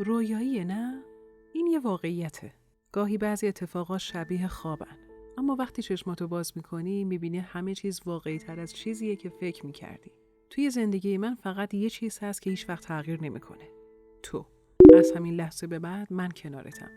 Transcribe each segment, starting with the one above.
رویاییه نه؟ این یه واقعیته. گاهی بعضی اتفاقات شبیه خوابن. اما وقتی چشماتو باز میکنی میبینی همه چیز واقعی تر از چیزیه که فکر میکردی. توی زندگی من فقط یه چیز هست که هیچ وقت تغییر نمیکنه. تو. از همین لحظه به بعد من کنارتم.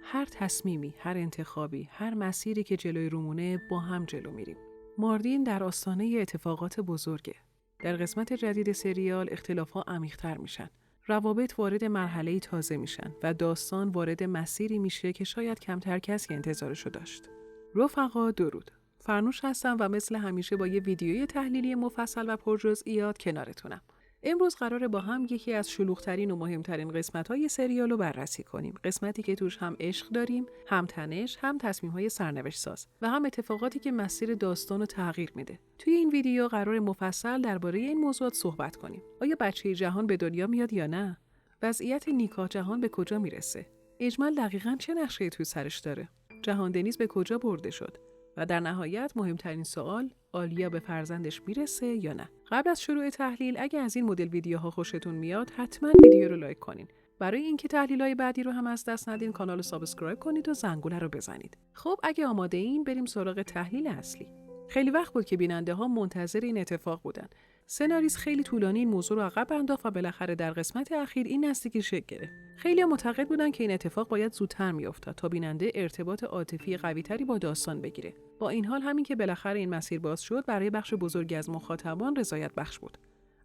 هر تصمیمی، هر انتخابی، هر مسیری که جلوی رومونه با هم جلو میریم. ماردین در آستانه اتفاقات بزرگه. در قسمت جدید سریال اختلاف‌ها عمیق‌تر میشن. روابط وارد مرحله‌ای تازه میشن و داستان وارد مسیری میشه که شاید کمتر کسی انتظارشو داشت. رفقا درود. فرنوش هستم و مثل همیشه با یه ویدیوی تحلیلی مفصل و پرجزئیات کنارتونم. امروز قراره با هم یکی از شلوغ‌ترین و مهمترین قسمت‌های سریال رو بررسی کنیم. قسمتی که توش هم عشق داریم، هم تنش، هم تصمیم‌های سرنوشت ساز و هم اتفاقاتی که مسیر داستان رو تغییر میده. توی این ویدیو قرار مفصل درباره این موضوعات صحبت کنیم. آیا بچه جهان به دنیا میاد یا نه؟ وضعیت نیکا جهان به کجا میرسه؟ اجمل دقیقاً چه نقشه‌ای توی سرش داره؟ جهان دنیز به کجا برده شد؟ و در نهایت مهمترین سوال، آلیا به فرزندش میرسه یا نه؟ قبل از شروع تحلیل اگه از این مدل ویدیوها خوشتون میاد حتما ویدیو رو لایک کنین. برای اینکه تحلیل‌های بعدی رو هم از دست ندین کانال رو سابسکرایب کنید و زنگوله رو بزنید. خب اگه آماده این بریم سراغ تحلیل اصلی. خیلی وقت بود که بیننده‌ها منتظر این اتفاق بودن. سناریست خیلی طولانی این موضوع رو عقب انداخت و بالاخره در قسمت اخیر این نزدیکی شکل گرفت. خیلی معتقد بودن که این اتفاق باید زودتر میافتاد تا بیننده ارتباط عاطفی قوی‌تری با داستان بگیره. با این حال همین که بالاخره این مسیر باز شد برای بخش بزرگی از مخاطبان رضایت بخش بود.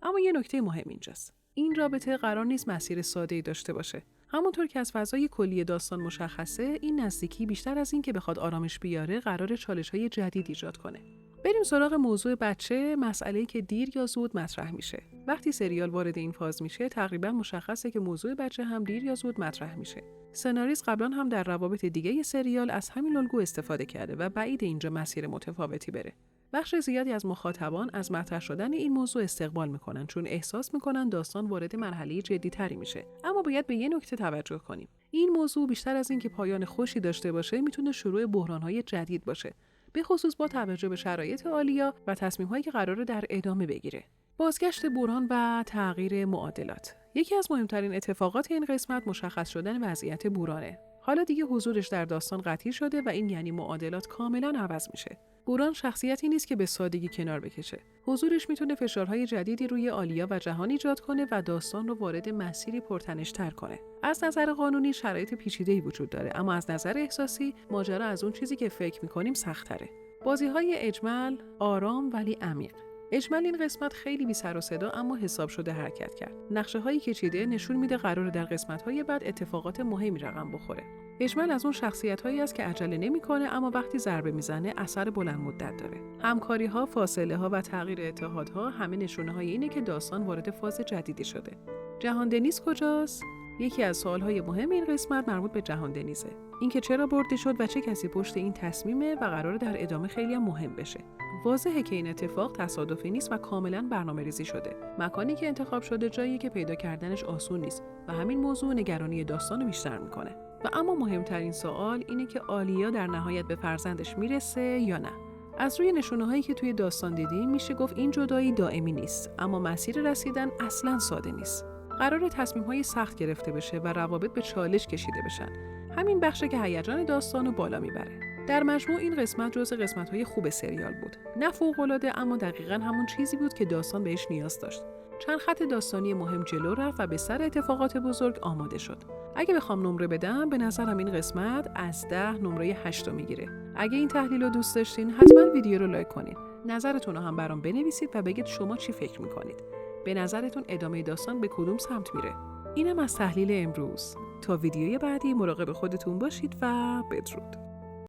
اما یه نکته مهم اینجاست. این رابطه قرار نیست مسیر ساده‌ای داشته باشه. همونطور که از فضای کلی داستان مشخصه، این نزدیکی بیشتر از این که بخواد آرامش بیاره، قرار چالش‌های جدید ایجاد کنه. بریم سراغ موضوع بچه، مسئله‌ای که دیر یا زود مطرح میشه. وقتی سریال وارد این فاز میشه، تقریبا مشخصه که موضوع بچه هم دیر یا زود مطرح میشه. سناریست قبلا هم در روابط دیگه سریال از همین الگو استفاده کرده و بعید اینجا مسیر متفاوتی بره. بخش زیادی از مخاطبان از مطرح شدن این موضوع استقبال میکنن چون احساس میکنن داستان وارد مرحله جدی‌تری میشه. اما باید به یه نکته توجه کنیم. این موضوع بیشتر از این که پایان خوشی داشته باشه، میتونه شروع بحران‌های جدید باشه. به خصوص با توجه به شرایط آلیا و تصمیم‌هایی که قراره در ادامه بگیره. بازگشت بحران و تغییر معادلات. یکی از مهمترین اتفاقات این قسمت مشخص شدن وضعیت بورانه. حالا دیگه حضورش در داستان قطعی شده و این یعنی معادلات کاملا عوض میشه. بوران شخصیتی نیست که به سادگی کنار بکشه. حضورش میتونه فشارهای جدیدی روی آلیا و جهان ایجاد کنه و داستان رو وارد مسیری پرتنش‌تر کنه. از نظر قانونی شرایط پیچیده‌ای وجود داره، اما از نظر احساسی ماجرا از اون چیزی که فکر می‌کنیم سخت‌تره. بازی‌های اجمل آرام ولی عمیق. اجمل این قسمت خیلی بی سر و صدا اما حساب شده حرکت کرد. نقشه‌هایی که چیده نشون میده قراره در قسمت‌های بعد اتفاقات مهمی رقم بخوره. اجمل از اون شخصیت‌هایی است که عجله نمی‌کنه اما وقتی ضربه میزنه اثر بلند مدت داره. همکاری‌ها، فاصله‌ها و تغییر اتحادها همه نشونه‌های اینه که داستان وارد فاز جدیدی شده. جهان دنیز کجاست؟ یکی از سوال‌های مهم این قسمت مربوط به جهان دنیزه. اینکه چرا برده شد و چه کسی پشت این تصمیمه و قراره در ادامه خیلی هم مهم بشه. واضحه که این اتفاق تصادفی نیست و کاملا برنامه‌ریزی شده. مکانی که انتخاب شده جاییه که پیدا کردنش آسون نیست و همین موضوع نگرانی داستان رو بیشتر میکنه. و اما مهمترین سوال اینه که آلیا در نهایت به فرزندش میرسه یا نه. از روی نشونه‌هایی که توی داستان دیدیم میشه گفت این جدایی دائمی نیست، اما مسیر رسیدن اصلاً ساده نیست. قراره تصمیم‌های سخت گرفته بشه و روابط به چالش کشیده بشن. همین بخشه که هیجان داستان رو بالا میبره. در مجموع این قسمت جزو قسمت‌های خوب سریال بود. نه فوق‌العاده اما دقیقاً همون چیزی بود که داستان بهش نیاز داشت. چند خط داستانی مهم جلو رفت و به سر اتفاقات بزرگ آماده شد. اگه بخوام نمره بدم به نظرم این قسمت از 10 نمره 8 میگیره. اگه این تحلیل رو دوست داشتین حتما ویدیو رو لایک کنین. نظرتون رو هم برام بنویسید و بگید شما چی فکر می‌کنید. به نظرتون ادامه داستان به کدوم سمت میره؟ اینم از تحلیل امروز. تا ویدیوی بعدی مراقب خودتون باشید و بدرود.